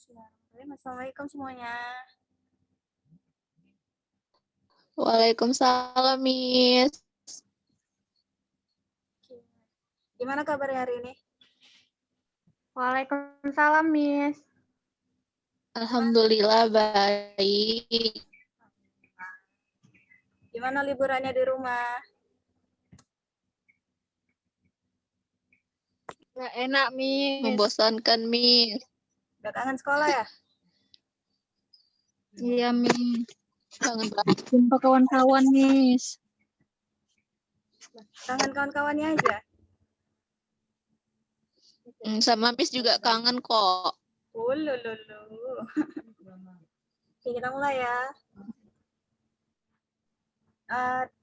Bismillahirrahmanirrahim. Assalamualaikum semuanya. Waalaikumsalam, Miss. Gimana kabar hari ini? Waalaikumsalam, Miss. Alhamdulillah baik. Gimana liburannya di rumah? Nggak enak, Miss. Membosankan, Miss. Udah kangen sekolah ya? Iya, Miss. Kangen banget. Jumpa kawan-kawan, Miss. Kangen kawan-kawannya aja? Sama Miss juga kangen kok. Lulu. Oke, kita mulai ya.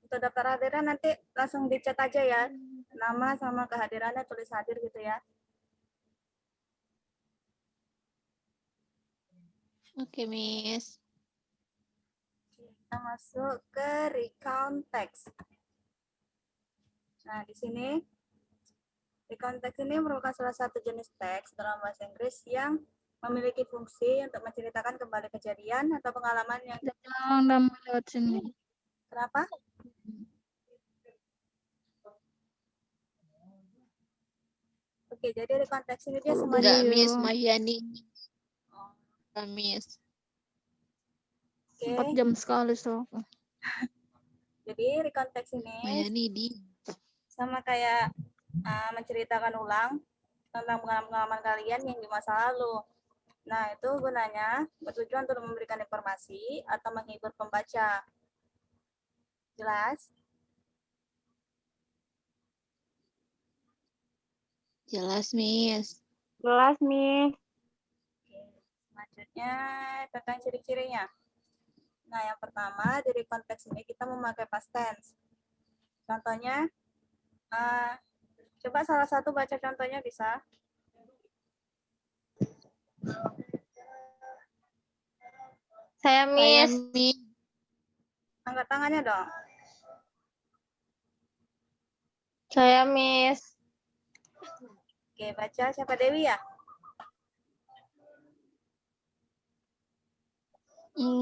Untuk daftar hadiran nanti langsung dicat aja ya. Nama sama kehadirannya tulis hadir gitu ya. Oke, Miss. Kita masuk ke recount text. Nah, di sini recount text ini merupakan salah satu jenis teks dalam bahasa Inggris yang memiliki fungsi untuk menceritakan kembali kejadian atau pengalaman yang Jangan lewat sini. kenapa? Oke, jadi recount text ini dia semacam Enggak, Miss. Mahyani. Oh, Miss. 4 jam sekali, so. jadi recount text ini Mahyani di. sama kayak menceritakan ulang tentang pengalaman kalian yang di masa lalu. Nah, itu gunanya bertujuan untuk memberikan informasi atau menghibur pembaca. Jelas? Jelas, Miss. Jelas, Miss. Oke. Selanjutnya tentang ciri-cirinya. Nah, yang pertama dari konteks ini kita memakai past tense. Contohnya, coba salah satu baca contohnya bisa. Saya, Saya, Miss. Miss. Angkat tangannya dong. Saya, Miss. Oke, baca siapa Dewi ya?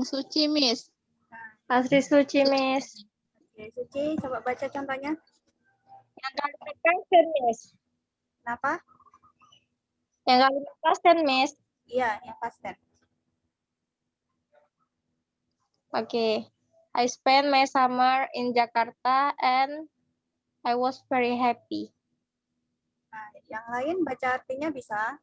Suci, Miss. Asri Suci, Miss. Oke, Suci, coba baca contohnya. Yang kalimat pasien, Miss. Kenapa? Yang kalimat pasien, Miss. Iya, yang past tense. Okay. I spent my summer in Jakarta and I was very happy. Nah, yang lain baca artinya bisa.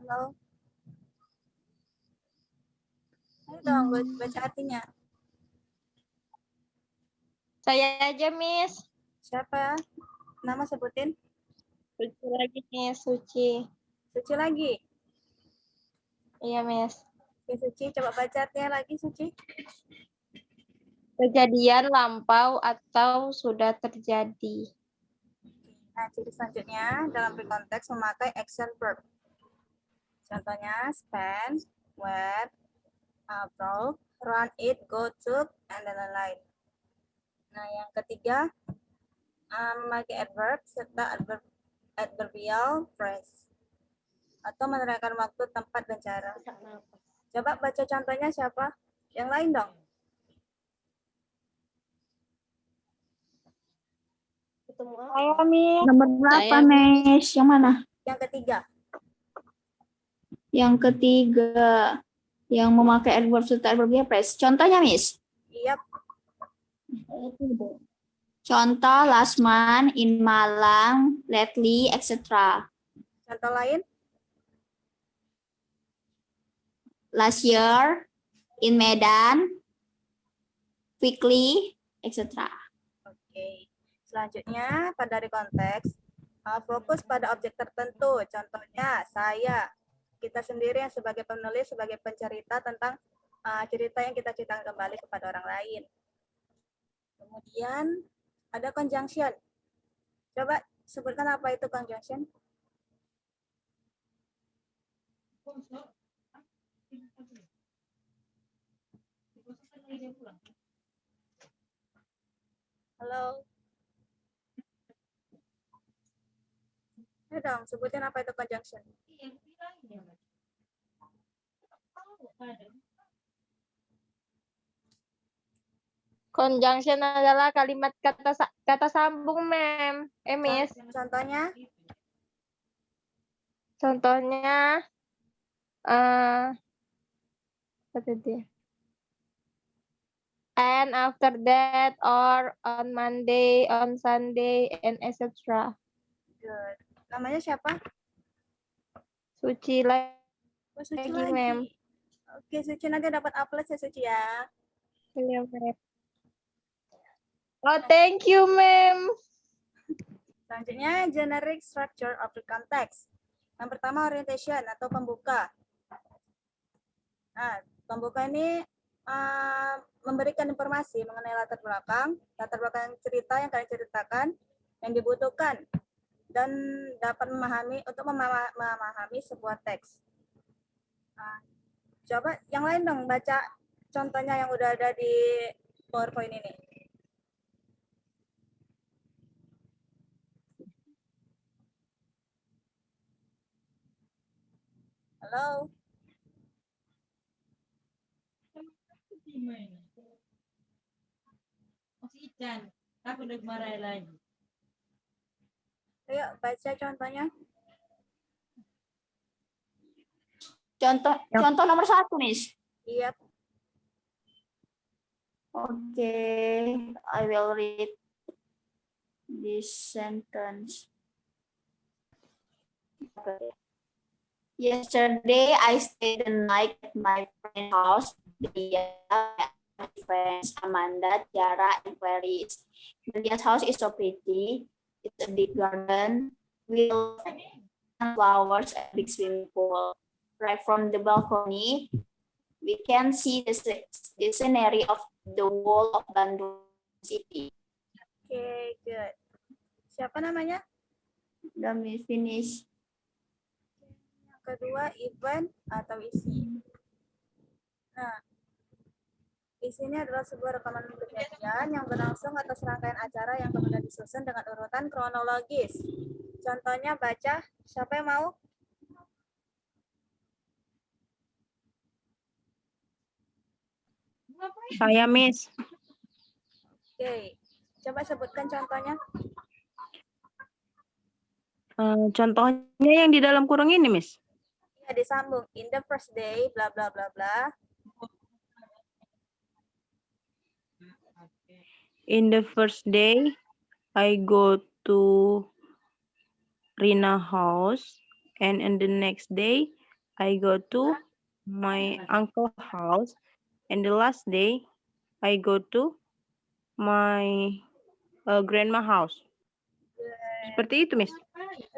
Halo? Ayo dong, baca artinya. Saya aja, Miss. Siapa? Nama sebutin. Suci lagi, Miss. Suci. Suci lagi. Iya, Miss. Oke, Suci, coba baca artinya lagi, Suci. Kejadian lampau atau sudah terjadi. Nah, ciri selanjutnya dalam konteks memakai action verb. Contohnya spend, went, brought, run, eat, go, took, and lain-lain. Nah, yang ketiga memakai adverb serta adverbial phrase atau menerangkan waktu, tempat, dan cara. Coba baca contohnya siapa? Yang lain dong. Saya, Miss. Nomor berapa, Miss? Yang mana? Yang ketiga. Yang ketiga. Yang memakai adverb serta adverbial phrase. Contohnya, Miss? Iya. Contoh last month, in Malang, lately, etc. Contoh lain? Last year, in Medan, quickly, etc. Oke. Selanjutnya pada konteks fokus pada objek tertentu. Contohnya saya, kita sendiri yang sebagai penulis, sebagai pencerita tentang cerita yang kita ceritakan kembali kepada orang lain. Kemudian ada conjunction. Coba sebutkan apa itu conjunction. Halo. dong, sebutin apa itu conjunction. Conjunction adalah kalimat kata sambung, Mem. Miss. Contohnya, Contohnya, apa tadi? And after that, or on Monday, on Sunday, and etc. good. Namanya siapa? Suci lagi, Oh, Suci Lagi, lagi. Mem. Oke, Suci nanti dapat A+ ya, Suci ya. Iya, Mem. Oh, thank you, Mem. Selanjutnya, generic structure of the context. Yang pertama, orientation atau pembuka. Nah, pembuka ini memberikan informasi mengenai latar belakang cerita yang kalian ceritakan, yang dibutuhkan, dan dapat memahami sebuah teks. Nah, coba yang lain dong baca contohnya yang udah ada di PowerPoint ini. Halo. Ayo baca contohnya. Contoh nomor 1, Miss. Iya. Okay, I will read this sentence. Okay. Yesterday, I stayed the night at my friend's house. My friends Amanda, Tiara, and Clarice. Delia's house is so pretty. It's a big garden with flowers and a big swimming pool. Right from the balcony, we can see the scenery of the whole of Bandung City. Oke, good. Siapa namanya? Udah finish. Yang kedua, event atau isi. Nah, isi ini adalah sebuah rekaman kejadian yang berlangsung atas rangkaian acara yang kemudian disusun dengan urutan kronologis. Contohnya baca, siapa yang mau? Saya, Miss. Oke, coba sebutkan contohnya. Contohnya yang di dalam kurung ini, Miss. Ya, disambung. In the first day, bla bla bla bla. In the first day, I go to Rina house, and in the next day, I go to my uncle house, and the last day, I go to my grandma house. Seperti itu, Miss.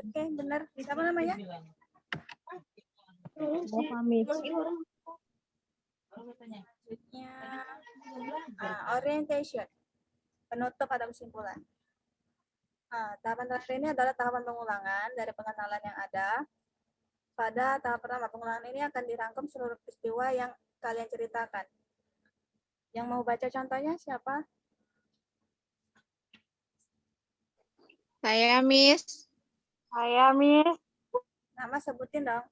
Oke, benar. Siapa namanya? Miss. Selanjutnya, orientation. Penutup atau kesimpulan. Tahapan terakhir ini adalah tahapan pengulangan dari pengenalan yang ada. Pada tahap pertama, pengulangan ini akan dirangkum seluruh peristiwa yang kalian ceritakan. Yang mau baca contohnya siapa? Saya, Miss. Saya, Miss. Nama sebutin dong.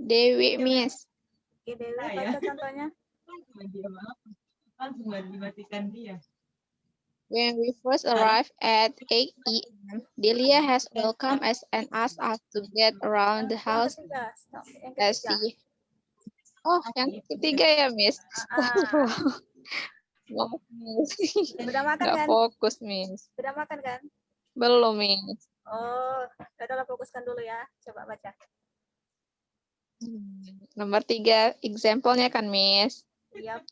Dewi, Miss. Oke, Dewi, baca contohnya. Langsung dimatikan dia. When we first arrived at 8 a.m., Delia has welcomed us and asked us to get around the house Yang ketiga. Stop. Yang as ketiga. she... Oh, yang ketiga ya, Miss. Maaf, Miss. Udah makan Nggak kan? fokus, Miss. Udah makan kan? Belum, Miss. Oh, udah fokuskan dulu ya. Coba baca. Nomor 3, example-nya kan, Miss. Yap.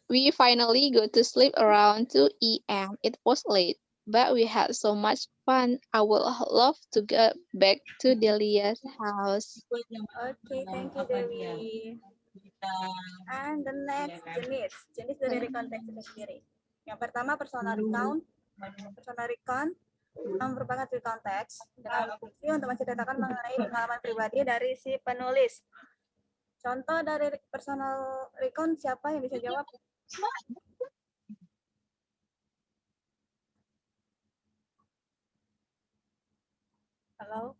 We finally go to sleep around 2 a.m. It was late, but we had so much fun. I would love to go back to Delia's house. Oke, thank you, Dewi. And the next jenis dari konteks itu sendiri. Yang pertama personal recount. Personal recount merupakan cerita konteks dengan fungsi untuk menceritakan mengenai pengalaman pribadi dari si penulis. Contoh dari personal recount siapa yang bisa jawab? Halo?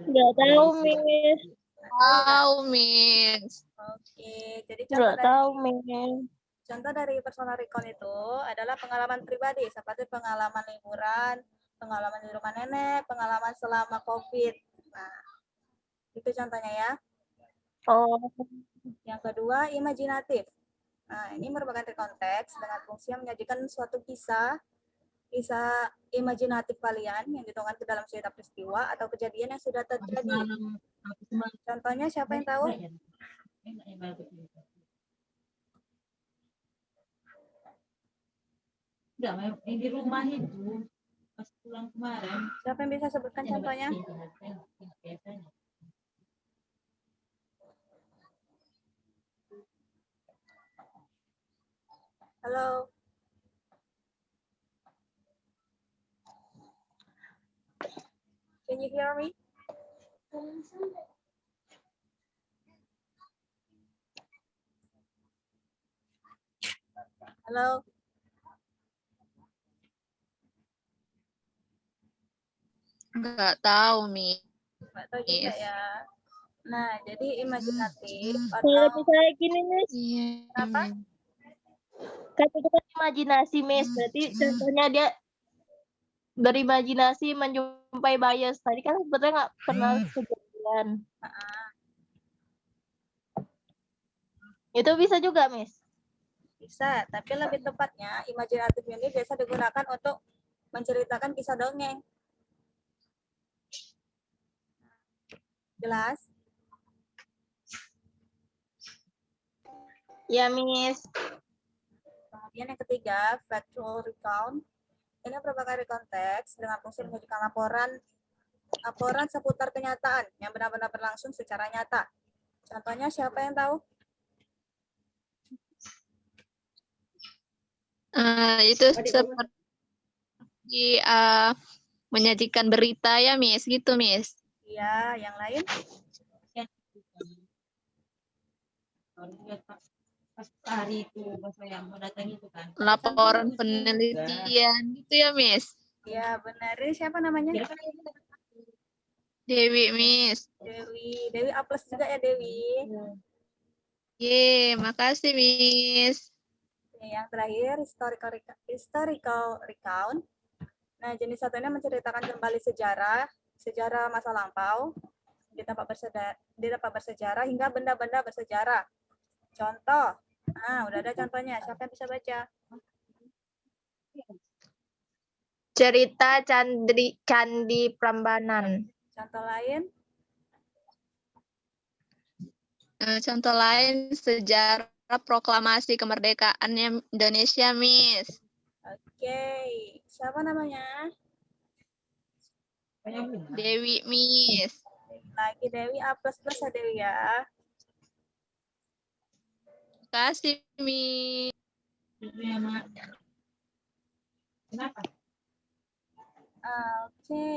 Nggak tahu, Miss. Tahu, Miss. Oke, jadi Nggak tahu, Miss. contoh dari personal recount itu adalah pengalaman pribadi seperti pengalaman liburan, pengalaman di rumah nenek, pengalaman selama COVID. Nah, itu contohnya ya. Oh, Yang kedua, imajinatif. Nah, ini merupakan konteks dengan fungsi yang menyajikan suatu kisah imajinatif kalian yang dituangkan ke dalam cerita peristiwa atau kejadian yang sudah terjadi. Contohnya siapa yang tahu? Di rumah itu pas pulang kemarin. Siapa yang bisa sebutkan contohnya? Halo. Can you hear me? Halo. Nggak tahu, Miss. Nggak tahu juga ya. Nah, jadi imajinatif kalau atau misalnya gini, Miss, Iya. apa? kan itu kan imajinasi, Miss. Berarti contohnya dia berimajinasi menjumpai bias. Tadi kan sebetulnya nggak pernah kejadian. Itu bisa juga, Miss. Bisa, tapi lebih tepatnya imajinatif ini biasa digunakan untuk menceritakan kisah dongeng. Jelas? Ya, Miss. Kemudian yang ketiga, factual recount. Ini merupakan konteks dengan fungsi menyajikan laporan seputar kenyataan yang benar-benar berlangsung secara nyata. Contohnya siapa yang tahu? Itu seperti menyajikan berita ya, Miss, gitu, Miss. Iya, yang lain? Pas hari itu pas yang mau datang itu kan. Laporan penelitian gitu ya, Miss. Iya, benar. Ini siapa namanya? Dewi, Miss. Dewi A+ juga ya, Dewi. Ye, makasih, Miss. Yang terakhir, historical recount. Nah, jenis satunya menceritakan kembali sejarah masa lampau di tempat bersejarah hingga benda-benda bersejarah. Contoh, nah udah ada contohnya. Siapa yang bisa baca? Cerita Candi Prambanan. Contoh lain? Contoh lain, sejarah proklamasi kemerdekaan Indonesia, Miss. Oke, siapa namanya? Dewi, Miss. Lagi Dewi A++ ya, Dewi ya. Makasih, Miss. Kenapa? Oke.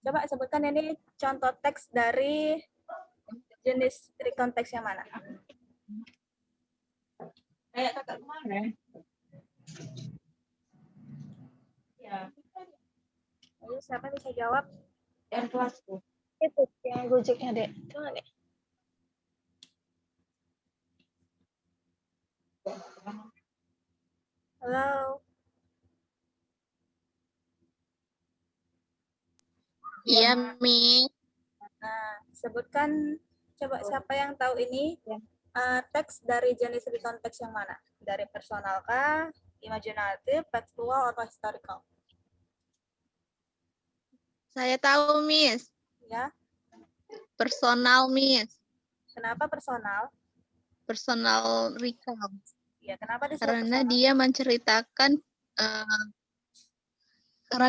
Coba sebutkan ini contoh teks dari jenis recount teks yang mana? Kayak kakak kemarin. Ya, Ayo, siapa bisa jawab? yang kelasku. Itu yang Gojeknya, Dek. Coba, Dek. Halo. Iya, Miss. Nah, sebutkan coba siapa yang tahu ini teks dari jenis recount teks yang mana? Dari personal kah, imajinatif, factual, atau historical? Saya tahu, Miss. Ya, Personal, Miss. kenapa personal? Personal recount. Ya, kenapa disebut Karena personal?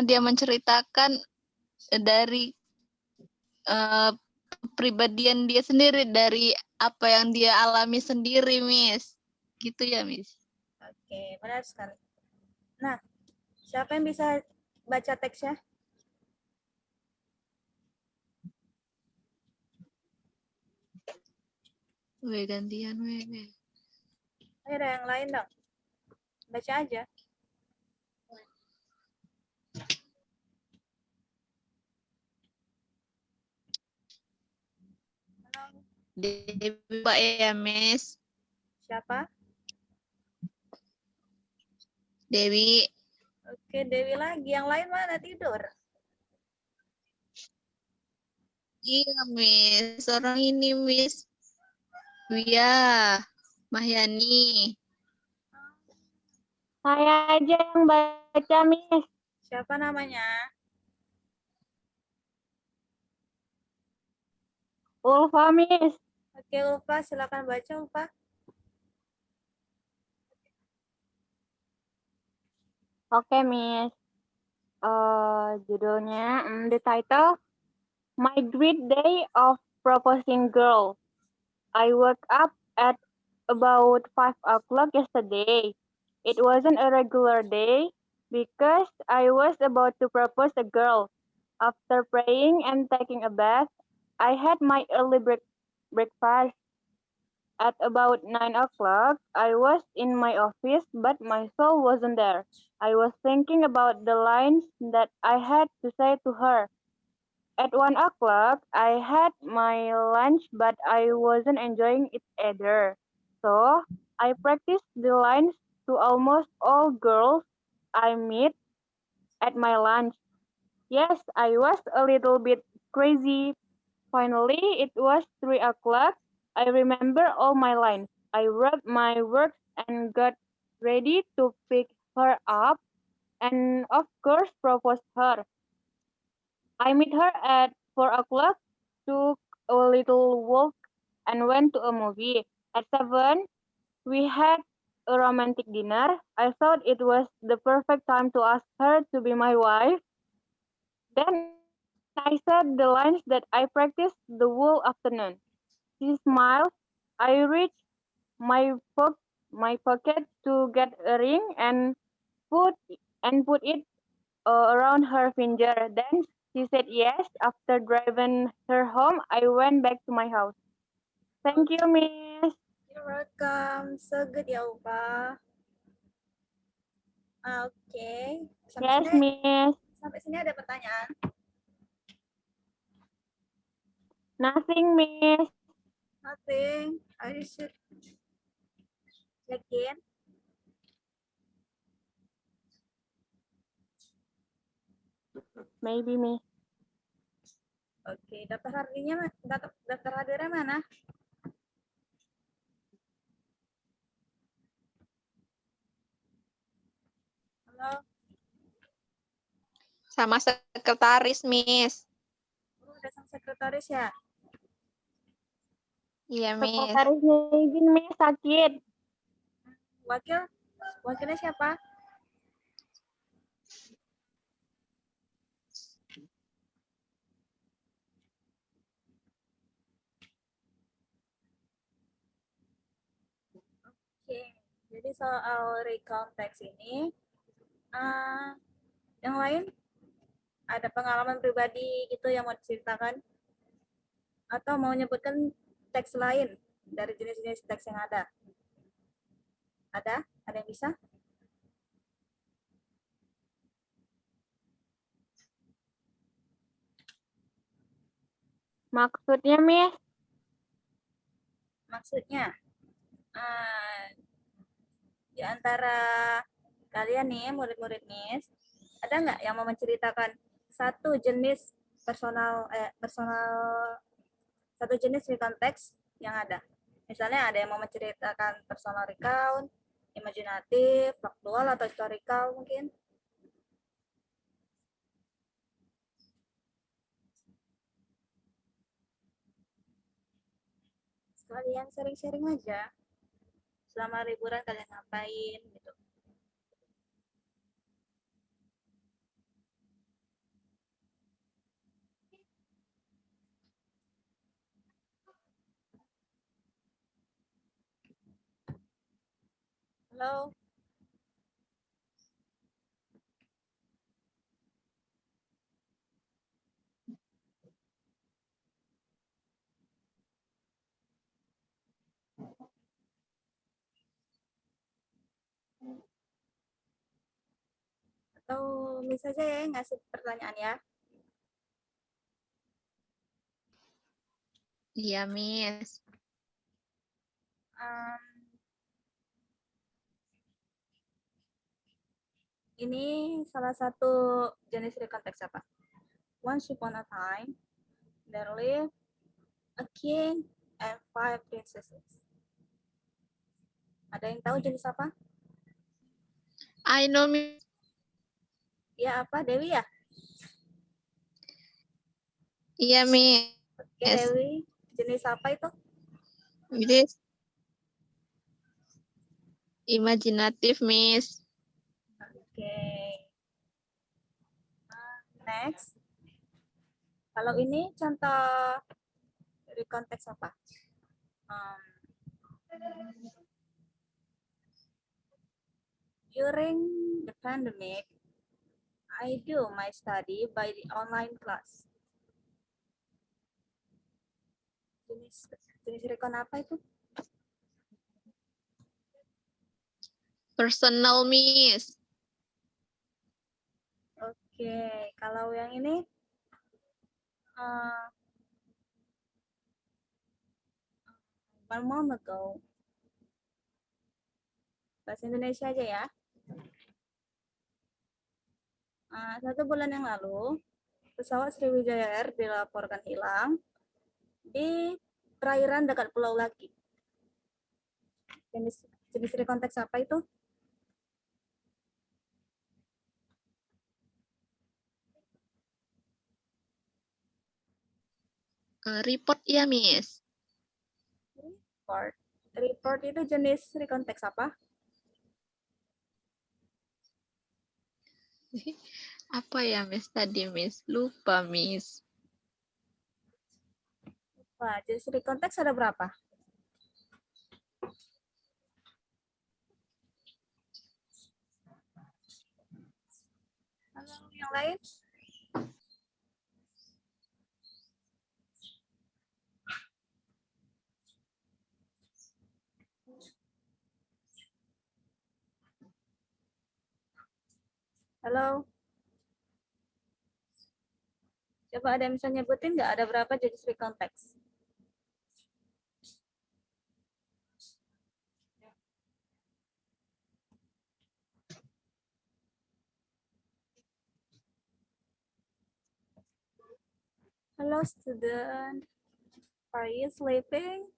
dia menceritakan dari kepribadian dia sendiri, dari apa yang dia alami sendiri, Miss. Gitu ya, Miss. Oke, benar sekali. Nah, siapa yang bisa baca teksnya? Weh, gantian, weh. Ayo ada yang lain dong. Baca aja. Dewi, Pak ya, Miss. Siapa? Dewi. Oke, Dewi lagi. Yang lain mana tidur? Iya, Miss. Orang ini, Miss. Wia. Mahyani. Saya aja yang baca, Miss. Siapa namanya? Ulfa, Miss. Oke, Ulfa. Silakan baca, Ulfa. Oke, Miss. Judulnya, the title, My Great Day of Proposing Girl. I woke up at about 5 o'clock yesterday. It wasn't a regular day because I was about to propose a girl. After praying and taking a bath, I had my early breakfast. At about 9 o'clock, I was in my office, but my soul wasn't there. I was thinking about the lines that I had to say to her. At 1 o'clock, I had my lunch, but I wasn't enjoying it either. So I practiced the lines to almost all girls I meet at my lunch. Yes, I was a little bit crazy. Finally, it was 3 o'clock. I remember all my lines. I wrote my works and got ready to pick her up and, of course, propose her. I met her at 4 o'clock, took a little walk, and went to a movie. At 7, we had a romantic dinner. I thought it was the perfect time to ask her to be my wife. Then I said the lines that I practiced the whole afternoon. She smiled. I reached my my pocket to get a ring and put put it around her finger. Then she said yes. After driving her home, I went back to my house. Thank you, Miss. You're welcome. So good ya, Ulfa. Oke. Yes, Miss. Sampai sini ada pertanyaan? Nothing, Miss. Nothing. Are you sure? Yakin? Maybe, Miss. Oke, daftar hadirnya mana? Halo, Sama sekretaris, Miss. udah sama sekretaris ya? Iya, Miss. Sekretarisnya izin, Miss, sakit. Wakilnya siapa? Oke, jadi soal recount teks ini, yang lain ada pengalaman pribadi gitu yang mau diceritakan? Atau mau nyebutkan teks lain dari jenis-jenis teks yang ada? Ada? Ada yang bisa? Maksudnya, Miss? Maksudnya, di antara kalian nih, murid-murid NIS, ada nggak yang mau menceritakan satu jenis satu jenis recount text yang ada? Misalnya ada yang mau menceritakan personal recount, imajinatif, faktual, atau historical mungkin? Sekalian sharing-sharing aja. Selama liburan kalian ngapain gitu. Halo. Umi saja ya yang ngasih pertanyaan ya. Iya, Miss. Um, ini salah satu jenis rekonteks apa? Once upon a time, there lived a king and 5 princesses. Ada yang tahu jenis apa? I know, Miss. Ya apa, Dewi ya? Iya, Miss. Oke, Dewi. Jenis apa itu? Miss. Imajinatif, Miss. Oke. Next. Kalau ini contoh dari konteks apa? During the pandemic, I do my study by the online class. Jenis rekon apa itu? Personal, Miss. Oke, kalau yang ini one month ago. Bahasa Indonesia aja ya. 1 bulan yang lalu, pesawat Sriwijaya Air dilaporkan hilang di perairan dekat Pulau Laki. Jenis rekonteks apa itu? Report ya, Miss. Report. Report itu jenis rekonteks apa? Apa ya, Miss, tadi, Miss? Lupa, Miss. Wah, jenis rekonteks ada berapa? Halo, yang lain? Halo? Coba ada yang bisa nyebutin nggak ada berapa jenis rekonteks? Hello, student. Are you sleeping?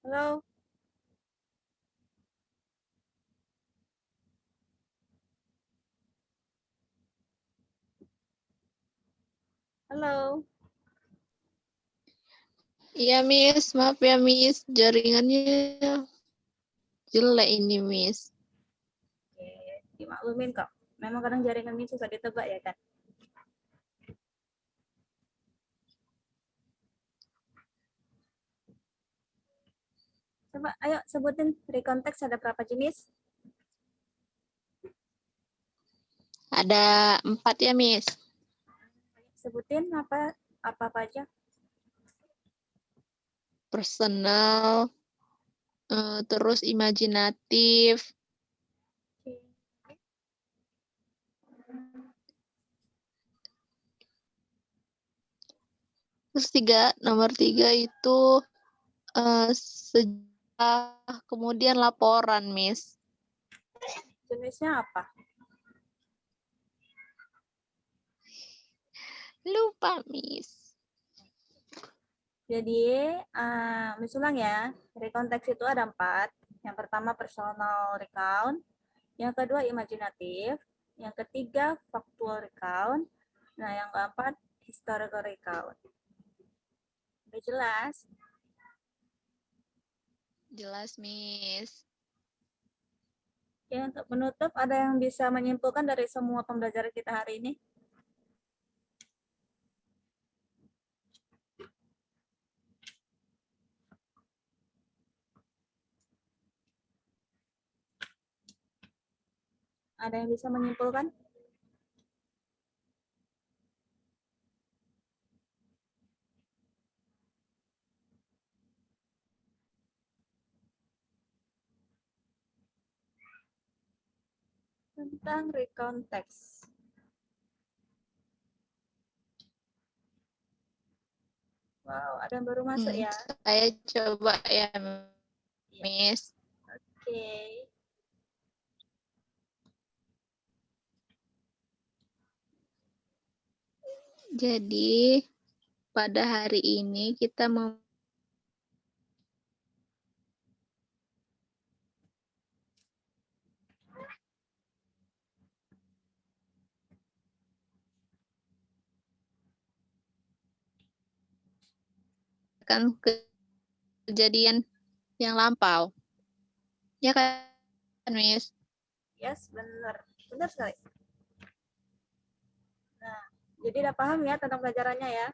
Halo? Halo? Iya, Miss. Maaf ya, Miss. Jaringannya jelek ini, Miss. Oke, dimaklumin kok. Memang kadang jaringan ini susah ditebak ya kan? Coba ayo sebutin rekonteks ada berapa jenis? Ada 4 ya, Miss. Sebutin apa aja? Personal, terus imajinatif, terus nomor 3 itu sejarah, kemudian laporan, Miss. Jenisnya apa? Lupa, Miss. Jadi, Miss ulang ya. Rekonteks itu ada 4. Yang pertama personal recount, yang kedua imajinatif, yang ketiga factual recount, nah yang keempat historical recount. Udah jelas? Jelas, Miss. Ya, untuk penutup ada yang bisa menyimpulkan dari semua pembelajaran kita hari ini? Ada yang bisa menyimpulkan? tentang recontext. Wow, ada yang baru masuk ya. Saya coba ya, Iya. Miss. Oke. Jadi, pada hari ini kita mau akan kejadian yang lampau. Ya kan, Miss? Yes, benar. Benar sekali. Nah, jadi udah paham ya tentang pelajarannya ya?